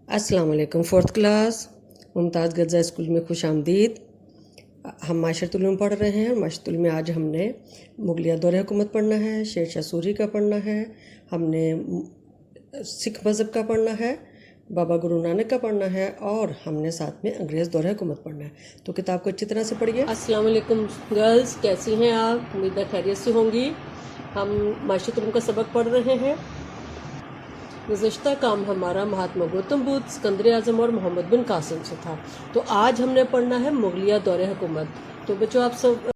अस्सलाम वालेकुम। Fourth class Mumtaz गज़ा school में खुश आमदीद। हम माशरतुल उलूम पढ़ रहे हैं। माशरतुल में आज हमने मुगलिया दौर हुकूमत पढ़ना है, शेर शाह सूरी का पढ़ना है, हमने सिख मज़हब का पढ़ना है, बाबा गुरु नानक का पढ़ना है और हमने साथ में अंग्रेज़ दौर हुकूमत पढ़ना है। तो किताब को अच्छी तरह से पढ़िए। अस्सलाम वालेकुम गर्ल्स, कैसी हैं आप? उम्मीद है खैरियत से होंगी। हम माशरतुल उलूम का सबक पढ़ रहे हैं। गुज़श्ता काम हमारा महात्मा गौतम बुद्ध, सिकंदर आज़म और मोहम्मद बिन कासिम से था। तो आज हमने पढ़ना है मुगलिया दौर हुकूमत। तो बच्चों आप सब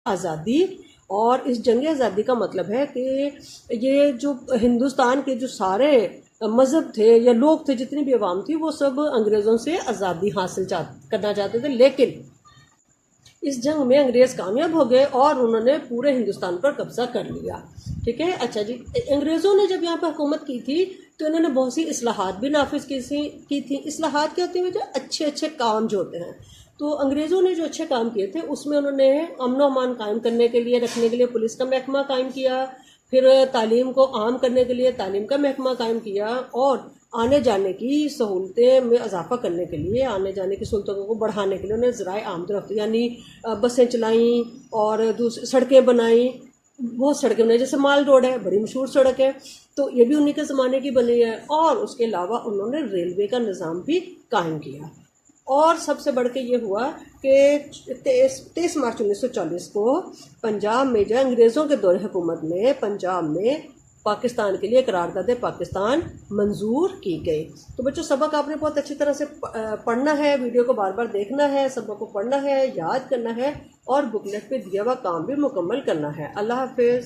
आज़ादी। और इस जंग आज़ादी का मतलब है कि ये जो हिंदुस्तान के जो सारे मज़हब थे या लोग थे, जितनी भी आवाम थी, वो सब अंग्रेज़ों से आज़ादी हासिल करना चाहते थे। लेकिन इस जंग में अंग्रेज़ कामयाब हो गए और उन्होंने पूरे हिंदुस्तान पर कब्जा कर लिया। ठीक है, अच्छा जी। अंग्रेज़ों ने जब यहाँ पर हुकूमत की थी तो इन्होंने बहुत सी इस्लाहात भी नाफिज की थी। इस्लाहात क्या होती है? जो अच्छे अच्छे काम जो होते हैं, तो अंग्रेज़ों ने जो अच्छे काम किए थे उसमें उन्होंने अमन व अमान कायम करने के लिए, रखने के लिए पुलिस का महकमा कायम किया, फिर तालीम को आम करने के लिए तालीम का महकमा कायम किया, और आने जाने की सहूलतें में इजाफा करने के लिए, आने जाने की सहूलतों को बढ़ाने के लिए उन्हें ज़राए आमद रफ्त यानी बसें चलाईं और दूसरी सड़कें बनाई। बहुत सड़कें बनाई, जैसे माल रोड है, बड़ी मशहूर सड़क है, तो ये भी उन्हीं के ज़माने की बनी है। और उसके अलावा उन्होंने रेलवे का निज़ाम भी कायम किया। और सबसे बढ़ के ये हुआ कि 23 मार्च 1940 को पंजाब में, जो अंग्रेज़ों के दौरे हुकूमत में, पंजाब में पाकिस्तान के लिए करारदाद पाकिस्तान मंजूर की गई। तो बच्चों, सबक आपने बहुत अच्छी तरह से पढ़ना है, वीडियो को बार बार देखना है, सबक को पढ़ना है, याद करना है और बुकलेट पे दिया हुआ काम भी मुकम्मल करना है। अल्लाह हाफिज़।